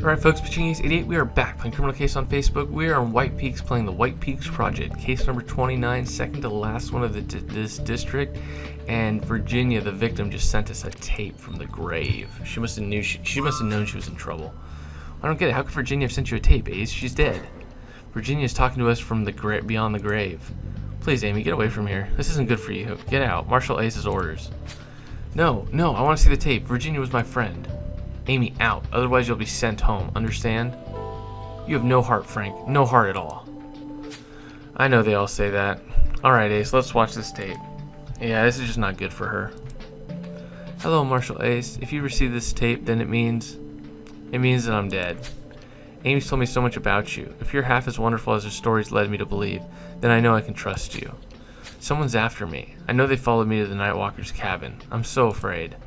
Alright folks, Genius 88, we are back playing Criminal Case on Facebook. We are in White Peaks playing the White Peaks Project. Case number 29, second to last one of this district. And Virginia, the victim, just sent us a tape from the grave. She must have known she was in trouble. I don't get it. How could Virginia have sent you a tape, Ace? She's dead. Virginia's talking to us from the beyond the grave. Please, Amy, get away from here. This isn't good for you. Get out. Marshal Ace's orders. No, I want to see the tape. Virginia was my friend. Amy, out. Otherwise, you'll be sent home. Understand? You have no heart, Frank. No heart at all. I know they all say that. Alright, Ace, let's watch this tape. Yeah, this is just not good for her. Hello, Marshal Ace. If you receive this tape, then it means that I'm dead. Amy's told me so much about you. If you're half as wonderful as her stories led me to believe, then I know I can trust you. Someone's after me. I know they followed me to the Nightwalker's cabin. I'm so afraid.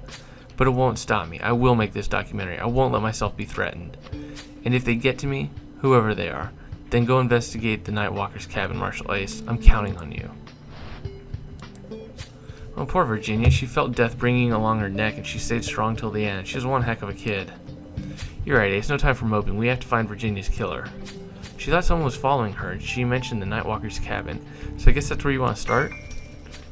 But it won't stop me. I will make this documentary. I won't let myself be threatened. And if they get to me, whoever they are, then go investigate the Nightwalker's cabin, Marshal Ace. I'm counting on you. Oh, poor Virginia. She felt death bringing along her neck, and she stayed strong till the end. She was one heck of a kid. You're right, Ace. No time for moping. We have to find Virginia's killer. She thought someone was following her, and she mentioned the Nightwalker's cabin. So I guess that's where you want to start?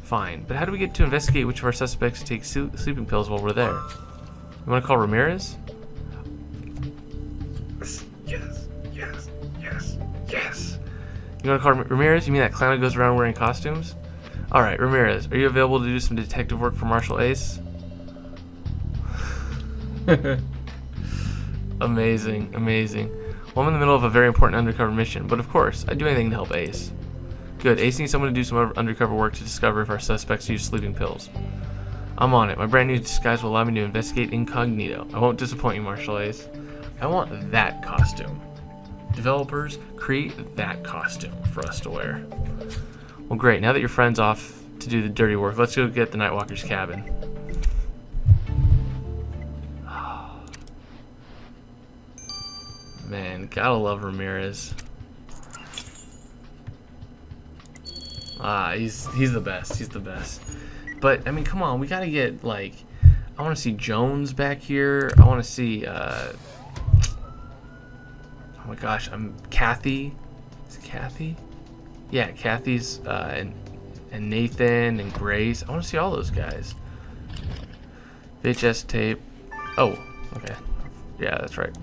Fine, but how do we get to investigate which of our suspects take sleeping pills while we're there? You want to call Ramirez? Yes. You want to call Ramirez? You mean that clown who goes around wearing costumes? Alright, Ramirez, are you available to do some detective work for Marshal Ace? Amazing. Well, I'm in the middle of a very important undercover mission, but of course, I'd do anything to help Ace. Good. Ace needs someone to do some undercover work to discover if our suspects use sleeping pills. I'm on it. My brand new disguise will allow me to investigate incognito. I won't disappoint you, Marshal Ace. I want that costume. Developers, create that costume for us to wear. Well, great. Now that your friend's off to do the dirty work, let's go get the Nightwalker's cabin. Man, gotta love Ramirez. He's the best. But I mean, come on, we gotta get I want to see Jones back here. I want to see oh my gosh, Kathy. Is it Kathy? Yeah, Kathy's and Nathan and Grace. I want to see all those guys. VHS tape. Oh, okay. Yeah, that's right.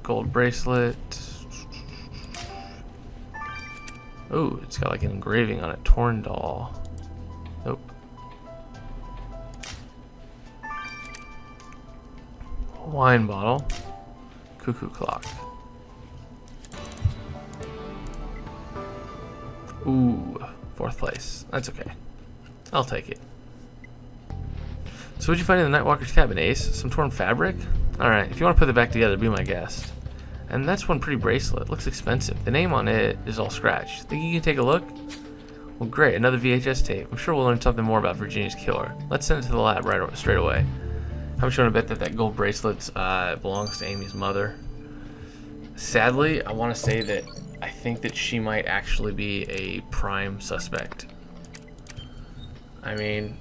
Gold bracelet. Oh, it's got like an engraving on it. Torn doll. Nope. Wine bottle. Cuckoo clock. Ooh, 4th place. That's okay. I'll take it. So what'd you find in the Nightwalker's cabin, Ace? Some torn fabric? Alright, if you want to put it back together, be my guest. And that's one pretty bracelet. Looks expensive. The name on it is all scratched. Think you can take a look? Well, great. Another VHS tape. I'm sure we'll learn something more about Virginia's killer. Let's send it to the lab straight away. How much you want to bet that gold bracelet belongs to Amy's mother? Sadly, I want to say that I think that she might actually be a prime suspect. I mean,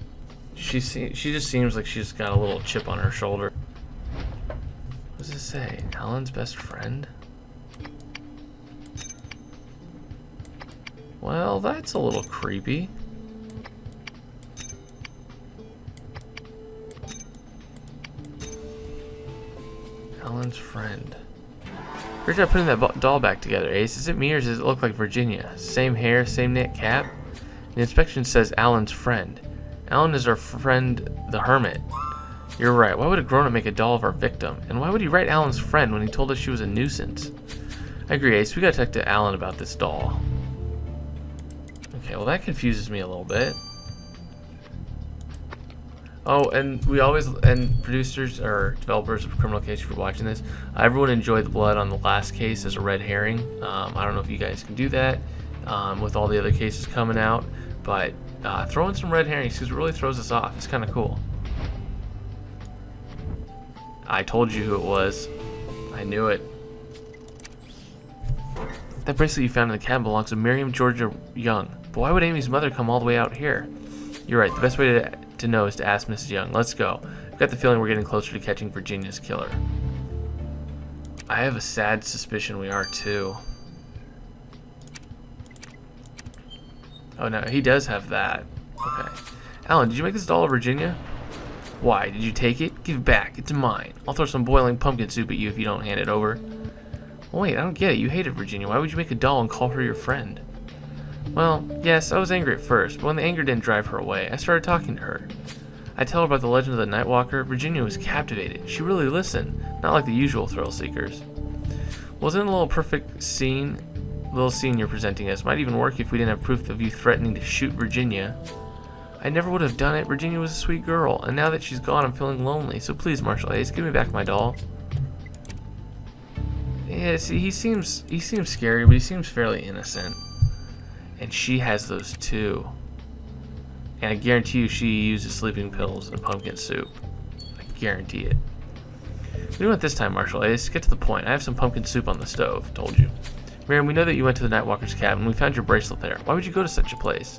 she just seems like she's got a little chip on her shoulder. What does it say? Alan's best friend? Well, that's a little creepy. Alan's friend. Great job putting that doll back together, Ace. Is it me or does it look like Virginia? Same hair, same knit cap? The inspection says Alan's friend. Alan is our friend, the hermit. You're right. Why would a grown-up make a doll of our victim? And why would he write Alan's friend when he told us she was a nuisance? I agree, Ace. We gotta talk to Alan about this doll. Okay, well that confuses me a little bit. Oh, and producers or developers of Criminal Case, if you're watching this, everyone enjoyed the blood on the last case as a red herring. I don't know if you guys can do that with all the other cases coming out, but throw in some red herrings because it really throws us off. It's kind of cool. I told you who it was. I knew it. That bracelet you found in the cabin belongs to Miriam Georgia Young. But why would Amy's mother come all the way out here? You're right. The best way to know is to ask Mrs. Young. Let's go. I've got the feeling we're getting closer to catching Virginia's killer. I have a sad suspicion we are too. Oh no, he does have that. Okay. Alan, did you make this doll of Virginia? Why? Did you take it? Give it back. It's mine. I'll throw some boiling pumpkin soup at you if you don't hand it over. Wait, I don't get it. You hated Virginia. Why would you make a doll and call her your friend? Well, yes, I was angry at first, but when the anger didn't drive her away, I started talking to her. I tell her about the legend of the Nightwalker. Virginia was captivated. She really listened, not like the usual thrill seekers. Wasn't a little perfect scene? Little scene you're presenting us might even work if we didn't have proof of you threatening to shoot Virginia. I never would have done it. Virginia was a sweet girl, and now that she's gone, I'm feeling lonely. So please, Marshall Ace, give me back my doll. Yeah, see, he seems scary, but he seems fairly innocent. And she has those too. And I guarantee you she uses sleeping pills and pumpkin soup. I guarantee it. What do you want this time, Marshall Ace? Get to the point. I have some pumpkin soup on the stove, told you. Miriam, we know that you went to the Nightwalker's cabin. We found your bracelet there. Why would you go to such a place?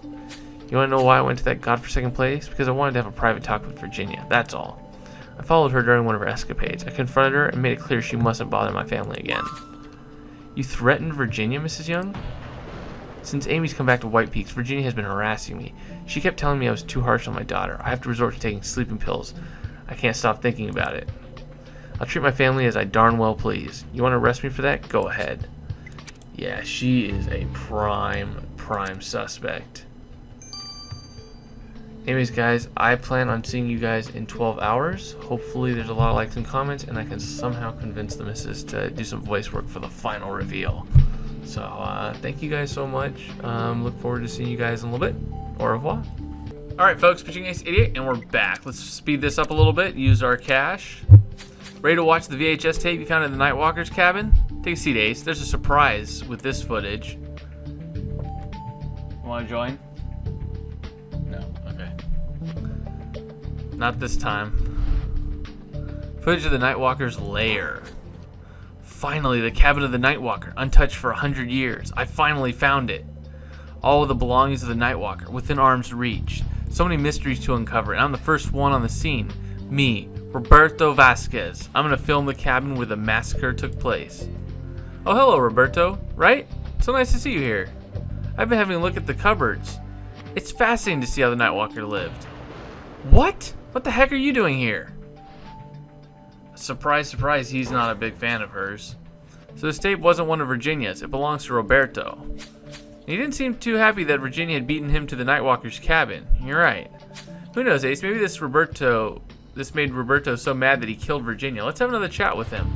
You want to know why I went to that godforsaken place? Because I wanted to have a private talk with Virginia. That's all. I followed her during one of her escapades. I confronted her and made it clear she mustn't bother my family again. You threatened Virginia, Mrs. Young? Since Amy's come back to White Peaks, Virginia has been harassing me. She kept telling me I was too harsh on my daughter. I have to resort to taking sleeping pills. I can't stop thinking about it. I'll treat my family as I darn well please. You want to arrest me for that? Go ahead. Yeah, she is a prime suspect. Anyways, guys, I plan on seeing you guys in 12 hours. Hopefully there's a lot of likes and comments, and I can somehow convince the missus to do some voice work for the final reveal. So, thank you guys so much. Look forward to seeing you guys in a little bit. Au revoir. Alright, folks, Pitching Ace Idiot, and we're back. Let's speed this up a little bit, use our cash. Ready to watch the VHS tape you found in the Nightwalker's cabin? Take a seat, Ace. There's a surprise with this footage. Want to join? No, okay. Not this time. Footage of the Nightwalker's lair. Finally, the cabin of the Nightwalker, untouched for 100 years. I finally found it. All of the belongings of the Nightwalker, within arm's reach. So many mysteries to uncover, and I'm the first one on the scene. Me, Roberto Vasquez. I'm going to film the cabin where the massacre took place. Oh, hello, Roberto. Right? So nice to see you here. I've been having a look at the cupboards. It's fascinating to see how the Nightwalker lived. What? What the heck are you doing here? Surprise, surprise, he's not a big fan of hers. So this tape wasn't one of Virginia's. It belongs to Roberto. He didn't seem too happy that Virginia had beaten him to the Nightwalker's cabin. You're right. Who knows, Ace? Maybe this made Roberto so mad that he killed Virginia. Let's have another chat with him.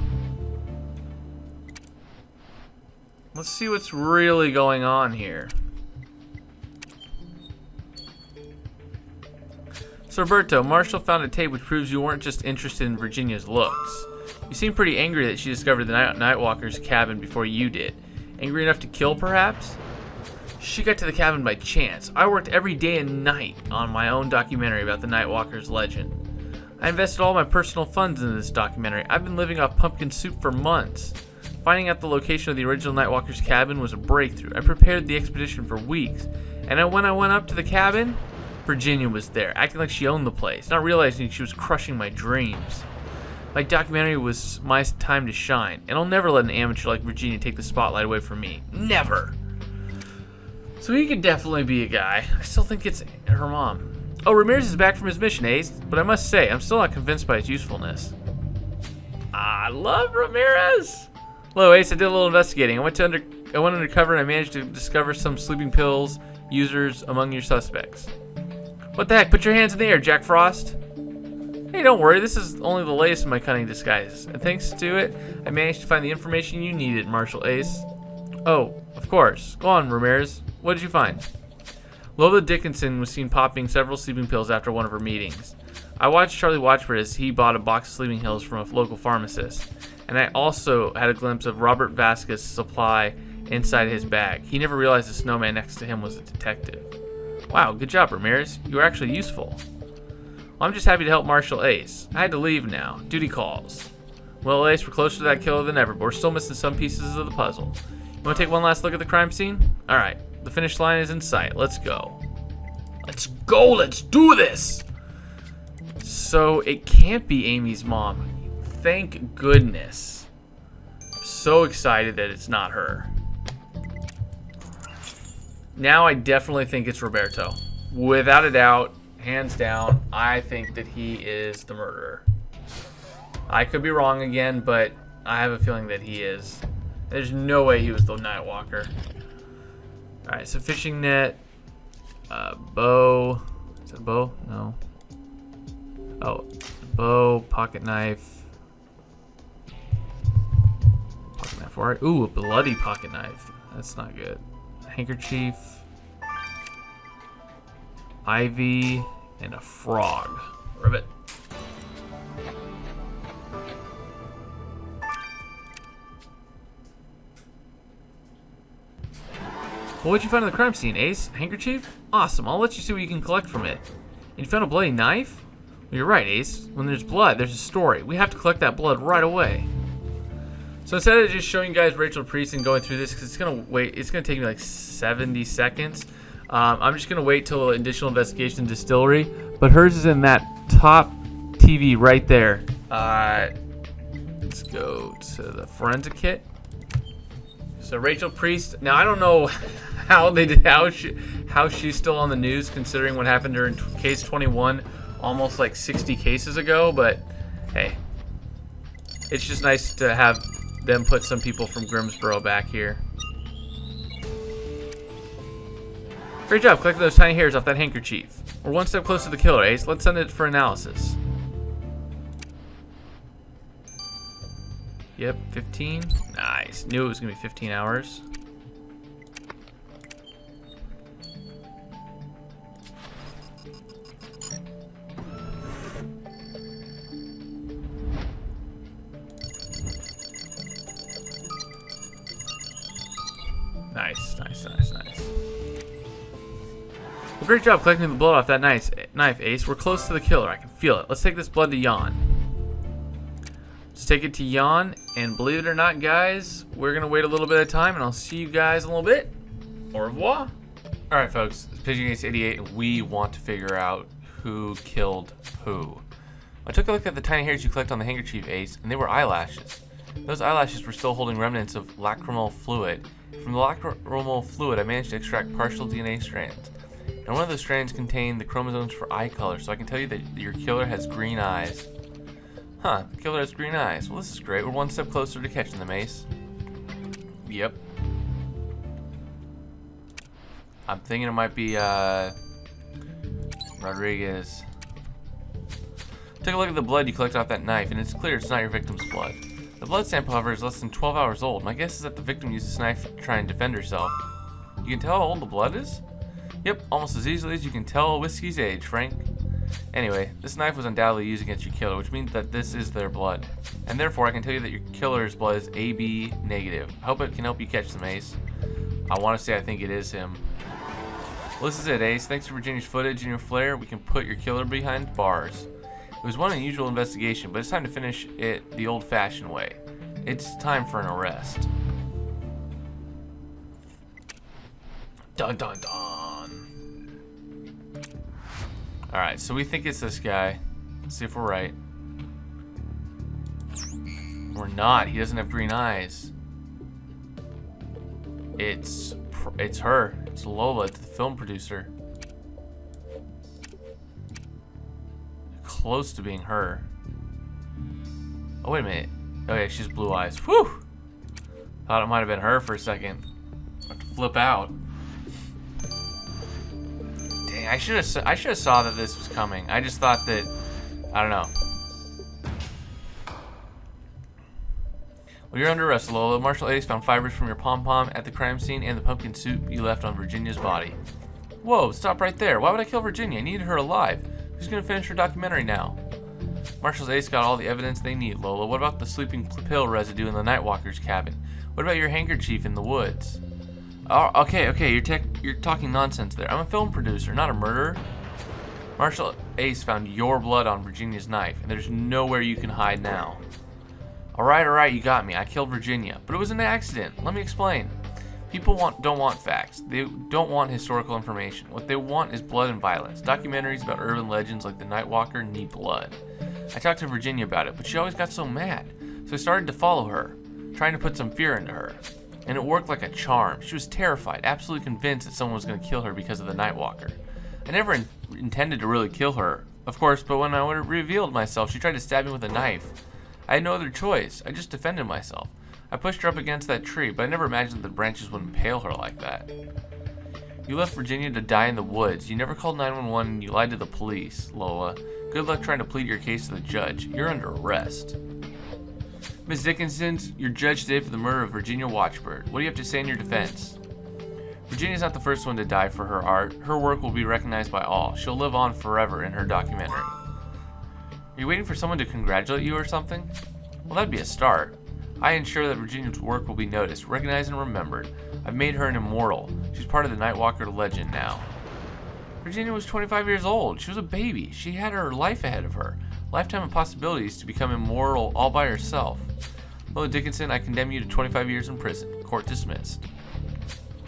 Let's see what's really going on here. So Roberto, Marshall found a tape which proves you weren't just interested in Virginia's looks. You seem pretty angry that she discovered the Nightwalker's cabin before you did. Angry enough to kill, perhaps? She got to the cabin by chance. I worked every day and night on my own documentary about the Nightwalker's legend. I invested all my personal funds into this documentary. I've been living off pumpkin soup for months. Finding out the location of the original Nightwalker's cabin was a breakthrough. I prepared the expedition for weeks, and when I went up to the cabin, Virginia was there, acting like she owned the place, not realizing she was crushing my dreams. My documentary was my time to shine, and I'll never let an amateur like Virginia take the spotlight away from me. Never! So he could definitely be a guy. I still think it's her mom. Oh, Ramirez is back from his mission, Ace, but I must say, I'm still not convinced by his usefulness. I love Ramirez! Hello, Ace. I did a little investigating. I went undercover and I managed to discover some sleeping pills users among your suspects. What the heck? Put your hands in the air, Jack Frost. Hey, don't worry. This is only the latest in my cunning disguises. And thanks to it, I managed to find the information you needed, Marshall Ace. Oh, of course. Go on, Ramirez. What did you find? Lola Dickinson was seen popping several sleeping pills after one of her meetings. I watched Charlie Watchford as he bought a box of sleeping pills from a local pharmacist. And I also had a glimpse of Robert Vasquez's supply inside his bag. He never realized the snowman next to him was a detective. Wow, good job, Ramirez. You were actually useful. Well, I'm just happy to help Marshall Ace. I had to leave now. Duty calls. Well, Ace, we're closer to that killer than ever, but we're still missing some pieces of the puzzle. You want to take one last look at the crime scene? Alright, the finish line is in sight. Let's go. Let's go! Let's do this! So, it can't be Amy's mom. Thank goodness. so excited that it's not her. Now I definitely think it's Roberto. Without a doubt, hands down, I think that he is the murderer. I could be wrong again, but I have a feeling that he is. There's no way he was the night walker. Alright, so fishing net, bow. Is it a bow? No. Oh, bow, pocket knife. Pocket knife, alright. Ooh, a bloody pocket knife. That's not good. Handkerchief, ivy, and a frog. Ribbit. Well, what'd you find in the crime scene, Ace? Handkerchief? Awesome, I'll let you see what you can collect from it. And you found a bloody knife? Well, you're right, Ace. When there's blood, there's a story. We have to collect that blood right away. So instead of just showing you guys Rachel Priest and going through this, because it's gonna take me like 70 seconds. I'm just gonna wait till additional investigation distillery. But hers is in that top TV right there. Let's go to the forensic kit. So Rachel Priest. Now I don't know how she's still on the news, considering what happened during case 21, almost like 60 cases ago. But hey, it's just nice to have them put some people from Grimsboro back here. Great job collecting those tiny hairs off that handkerchief. We're one step closer to the killer, Ace. Let's send it for analysis. Yep, 15. Nice. Knew it was going to be 15 hours. Nice. Well, great job collecting the blood off that knife, Ace. We're close to the killer. I can feel it. Let's take this blood to Jan. Let's take it to Jan, and believe it or not, guys, we're going to wait a little bit of time, and I'll see you guys in a little bit. Au revoir. All right, folks. It's Pigeon Ace 88, and we want to figure out who killed who. I took a look at the tiny hairs you collect on the handkerchief, Ace, and they were eyelashes. Those eyelashes were still holding remnants of lacrimal fluid. From the lacrimal fluid, I managed to extract partial DNA strands. And one of those strands contained the chromosomes for eye color, so I can tell you that your killer has green eyes. Huh, the killer has green eyes. Well, this is great. We're one step closer to catching them, Ace. Yep. I'm thinking it might be, Rodriguez. Take a look at the blood you collected off that knife, and it's clear it's not your victim's blood. The blood sample, however, is less than 12 hours old. My guess is that the victim used this knife to try and defend herself. You can tell how old the blood is? Yep, almost as easily as you can tell a whiskey's age, Frank. Anyway, this knife was undoubtedly used against your killer, which means that this is their blood. And therefore, I can tell you that your killer's blood is AB negative. I hope it can help you catch some, Ace. I want to say I think it is him. Well, this is it, Ace. Thanks to Virginia's footage and your flair, we can put your killer behind bars. It was one unusual investigation, but it's time to finish it the old-fashioned way. It's time for an arrest. Dun dun dun. Alright, so we think it's this guy. Let's see if we're right. We're not. He doesn't have green eyes. It's her. It's Lola. It's the film producer. Close to being her. Oh, wait a minute. Oh, yeah, she's blue eyes. Whew! Thought it might have been her for a second. About to flip out. Dang, I should have saw that this was coming. I just thought that, I don't know. Well, you're under arrest, Lola. Marshal Ace found fibers from your pom-pom at the crime scene and the pumpkin soup you left on Virginia's body. Whoa, stop right there. Why would I kill Virginia? I needed her alive. Who's gonna finish her documentary now? Marshall's Ace got all the evidence they need, Lola. What about the sleeping pill residue in the Nightwalker's cabin? What about your handkerchief in the woods? Oh, okay, you're talking nonsense there. I'm a film producer, not a murderer. Marshal Ace found your blood on Virginia's knife, and there's nowhere you can hide now. Alright, you got me. I killed Virginia. But it was an accident. Let me explain. People don't want facts. They don't want historical information. What they want is blood and violence. Documentaries about urban legends like the Nightwalker need blood. I talked to Virginia about it, but she always got so mad. So I started to follow her. trying to put some fear into her. And it worked like a charm. She was terrified, absolutely convinced that someone was going to kill her because of the Nightwalker. I never intended to really kill her, of course, but when I revealed myself, she tried to stab me with a knife. I had no other choice. I just defended myself. I pushed her up against that tree, but I never imagined that the branches would impale her like that. You left Virginia to die in the woods. You never called 911 and you lied to the police, Lola. Good luck trying to plead your case to the judge. You're under arrest. Ms. Dickinson, you're judged today for the murder of Virginia Watchbird. What do you have to say in your defense? Virginia's not the first one to die for her art. Her work will be recognized by all. She'll live on forever in her documentary. Are you waiting for someone to congratulate you or something? Well, that'd be a start. I ensure that Virginia's work will be noticed, recognized, and remembered. I've made her an immortal. She's part of the Nightwalker legend now. Virginia was 25 years old. She was a baby. She had her life ahead of her. Lifetime of possibilities to become immortal all by herself. Lola Dickinson, I condemn you to 25 years in prison. Court dismissed.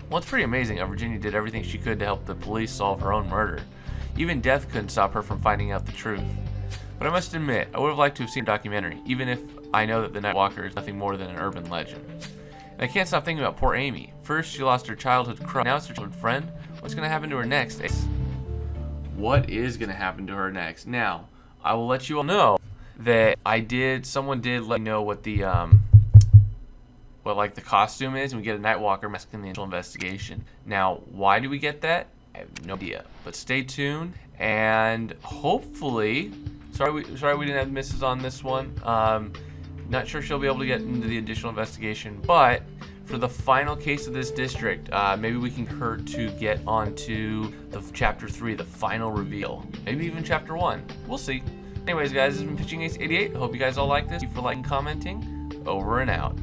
Well, it's pretty amazing how Virginia did everything she could to help the police solve her own murder. Even death couldn't stop her from finding out the truth. But I must admit, I would have liked to have seen a documentary, even if I know that the Nightwalker is nothing more than an urban legend. And I can't stop thinking about poor Amy. First, she lost her childhood crush. Now it's her childhood friend. What's going to happen to her next? What is going to happen to her next? Now, I will let you all know that someone did let me know what the, the costume is, and we get a Nightwalker mask in the initial investigation. Now, why do we get that? I have no idea. But stay tuned, and hopefully... Sorry we didn't have misses on this one. Not sure she'll be able to get into the additional investigation, but for the final case of this district, maybe we can get her to get onto the Chapter 3, the final reveal. Maybe even Chapter 1. We'll see. Anyways, guys, this has been Pitching Ace 88. I hope you guys all like this. Thank you for liking and commenting. Over and out.